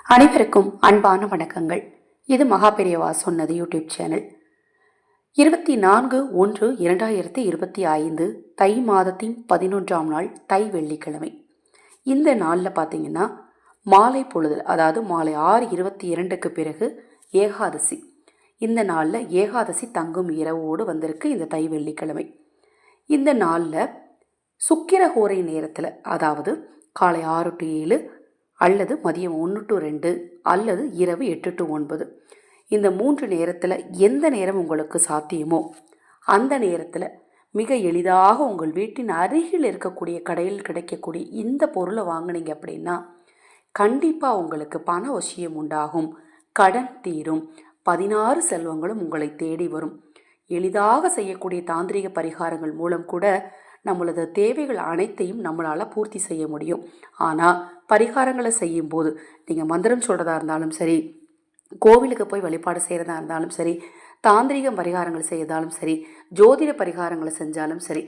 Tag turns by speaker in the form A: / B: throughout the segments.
A: அனைவருக்கும் அன்பான வணக்கங்கள். இது மகா பெரியவா சொன்னது யூடியூப் சேனல். 24/1/2025 தை மாதத்தின் 11ஆம் நாள், தை வெள்ளிக்கிழமை. இந்த நாளில் பார்த்தீங்கன்னா மாலை பொழுது, அதாவது மாலை 6:22க்கு பிறகு ஏகாதசி. இந்த நாளில் ஏகாதசி தங்கும் இரவோடு வந்திருக்கு இந்த தை வெள்ளிக்கிழமை. இந்த நாளில் சுக்கிரஹோரை நேரத்தில், அதாவது காலை 6 to 7 அல்லது மதியம் 1 to 2 அல்லது இரவு 8 to 9, இந்த 3 நேரத்தில் எந்த நேரம் உங்களுக்கு சாத்தியமோ அந்த நேரத்தில் மிக எளிதாக உங்கள் வீட்டின் அருகில் இருக்கக்கூடிய கடையில் கிடைக்கக்கூடிய இந்த பொருளை வாங்கினீங்க அப்படின்னா கண்டிப்பாக உங்களுக்கு பண வசியம் உண்டாகும், கடன் தீரும், 16 செல்வங்களும் உங்களை தேடி வரும். எளிதாக செய்யக்கூடிய தாந்திரிக பரிகாரங்கள் மூலம் கூட நம்மளது தேவைகள் அனைத்தையும் நம்மளால் பூர்த்தி செய்ய முடியும். ஆனால் பரிகாரங்களை செய்யும்போது நீங்கள் மந்திரம் சொல்கிறதா இருந்தாலும் சரி, கோவிலுக்கு போய் வழிபாடு செய்கிறதா இருந்தாலும் சரி, தாந்திரிக பரிகாரங்கள் செய்தாலும் சரி, ஜோதிட பரிகாரங்களை செஞ்சாலும் சரி,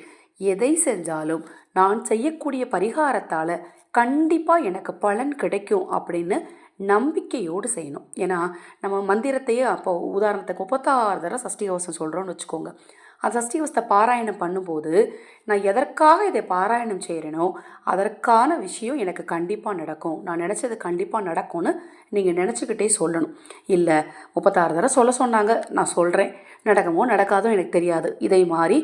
A: எதை செஞ்சாலும் நான் செய்யக்கூடிய பரிகாரத்தால் கண்டிப்பாக எனக்கு பலன் கிடைக்கும் அப்படின்னு நம்பிக்கையோடு செய்யணும். ஏன்னா நம்ம மந்திரத்தையே அப்போ உதாரணத்துக்கு 36 தடவை சஷ்டி கவசம் சொல்கிறோன்னு வச்சுக்கோங்க. அந்த சஷ்டி கவசத்தை பாராயணம் பண்ணும்போது நான் எதற்காக இதை பாராயணம் செய்கிறேனோ அதற்கான விஷயம் எனக்கு கண்டிப்பாக நடக்கும், நான் நினச்சது கண்டிப்பாக நடக்கும்னு நீங்கள் நினச்சிக்கிட்டே சொல்லணும். இல்லை 36 தடவை சொல்ல சொன்னாங்க, நான் சொல்கிறேன், நடக்குமோ நடக்காதோ எனக்கு தெரியாது, இதை மாதிரி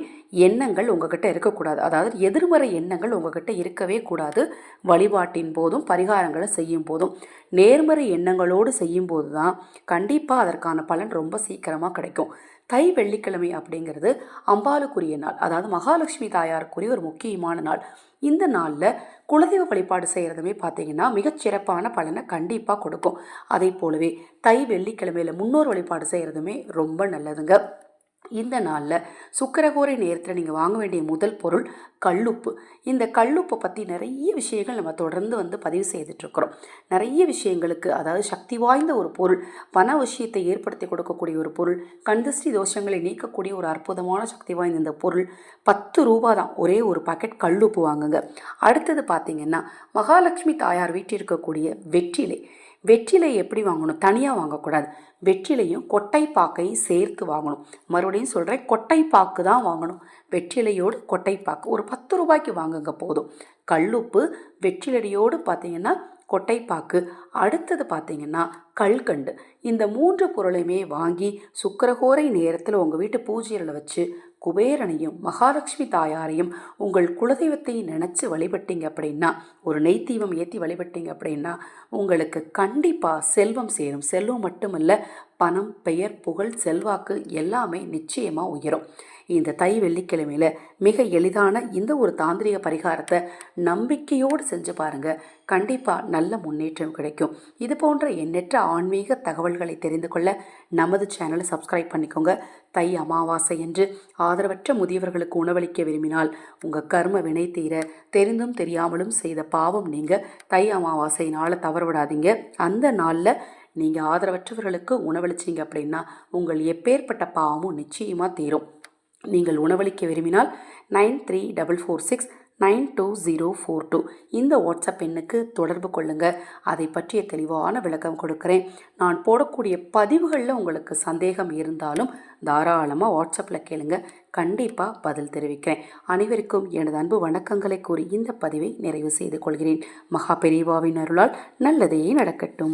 A: எண்ணங்கள் உங்ககிட்ட இருக்கக்கூடாது. அதாவது எதிர்மறை எண்ணங்கள் உங்ககிட்ட இருக்கவே கூடாது. வழிபாட்டின் போதும் பரிகாரங்களை செய்யும் போதும் நேர்மறை எண்ணங்களோடு செய்யும்போது தான் கண்டிப்பாக அதற்கான பலன் ரொம்ப சீக்கிரமாக கிடைக்கும். தை வெள்ளிக்கிழமை அப்படிங்கிறது அம்பாளுக்குரிய நாள், அதாவது மகாலட்சுமி தாயாருக்குரிய ஒரு முக்கியமான நாள். இந்த நாளில் குலதெய்வ வழிபாடு செய்கிறதுமே பார்த்தீங்கன்னா மிகச்சிறப்பான பலனை கண்டிப்பாக கொடுக்கும். அதே போலவே தை வெள்ளிக்கிழமையில் முன்னோர் வழிபாடு செய்கிறதுமே ரொம்ப நல்லதுங்க. இந்த நாளில் சுக்கிரஹோரை நேரத்தில் நீங்கள் வாங்க வேண்டிய முதல் பொருள் கல்லுப்பு. இந்த கல்லுப்பை பற்றி நிறைய விஷயங்கள் நம்ம தொடர்ந்து பதிவு செய்துட்ருக்குறோம். நிறைய விஷயங்களுக்கு, அதாவது சக்தி வாய்ந்த ஒரு பொருள், பண விஷயத்தை ஏற்படுத்தி கொடுக்கக்கூடிய ஒரு பொருள், கண்திஷ்டி தோஷங்களை நீக்கக்கூடிய ஒரு அற்புதமான சக்தி வாய்ந்த இந்த பொருள் 10 ரூபா தான். ஒரே ஒரு பாக்கெட் கல்லுப்பு வாங்குங்க. அடுத்தது பார்த்திங்கன்னா மகாலட்சுமி தாயார் வீட்டில் இருக்கக்கூடிய வெற்றிலை எப்படி வாங்கணும்? தனியாக வாங்கக்கூடாது. வெற்றிலையும் கொட்டைப்பாக்கையும் சேர்த்து வாங்கணும். மறுபடியும் சொல்கிறேன், கொட்டைப்பாக்கு தான் வாங்கணும். வெற்றிலையோடு கொட்டைப்பாக்கு ஒரு 10 ரூபாய்க்கு வாங்குங்க போதும். கல்லுப்பு, வெற்றிலையோடு பார்த்திங்கன்னா கொட்டைப்பாக்கு, அடுத்தது பார்த்திங்கன்னா கல்கண்டு. இந்த 3 பொருளையுமே வாங்கி சுக்கிரஹோரை நேரத்தில் உங்கள் வீட்டு பூஜையில் வச்சு குபேரனையும் மகாலட்சுமி தாயாரையும் உங்கள் குலதெய்வத்தையும் நினச்சி வழிபட்டீங்க அப்படின்னா, ஒரு நெய் தீபம் ஏற்றி வழிபட்டீங்க அப்படின்னா உங்களுக்கு கண்டிப்பாக செல்வம் சேரும். செல்வம் மட்டுமல்ல, பணம், பெயர், புகழ், செல்வாக்கு எல்லாமே நிச்சயமாக உயரும். இந்த தை வெள்ளிக்கிழமையில் மிக எளிதான இந்த ஒரு தாந்திரிக பரிகாரத்தை நம்பிக்கையோடு செஞ்சு பாருங்கள், கண்டிப்பாக நல்ல முன்னேற்றம் கிடைக்கும். இது போன்ற எண்ணற்ற ஆன்மீக தகவல்களை தெரிந்து கொள்ள நமது சேனலை சப்ஸ்கிரைப் பண்ணிக்கோங்க. தை அமாவாசை என்று ஆதரவற்ற முதியவர்களுக்கு உணவளிக்க விரும்பினால் உங்கள் கர்ம வினை தீர தெரிந்தும் தெரியாமலும் செய்த பாவம் நீங்கள் தை அமாவாசை நாளை தவறவிடாதீங்க. அந்த நாளில் நீங்கள் ஆதரவற்றவர்களுக்கு உணவளிச்சிங்க அப்படின்னா உங்கள் எப்பேற்பட்ட பாவமும் நிச்சயமாக தீரும். நீங்கள் உணவளிக்க விரும்பினால் 9346922042 இந்த வாட்ஸ்அப் எண்ணுக்கு தொடர்பு கொள்ளுங்கள். அதை பற்றிய தெளிவான விளக்கம் கொடுக்குறேன். நான் போடக்கூடிய பதிவுகளில் உங்களுக்கு சந்தேகம் இருந்தாலும் தாராளமாக வாட்ஸ்அப்பில் கேளுங்க, கண்டிப்பாக பதில் தெரிவிக்கிறேன். அனைவருக்கும் எனது அன்பு வணக்கங்களை கூறி இந்த பதிவை நிறைவு செய்து கொள்கிறேன். மகா பெரியவாவின் அருளால் நல்லதே நடக்கட்டும்.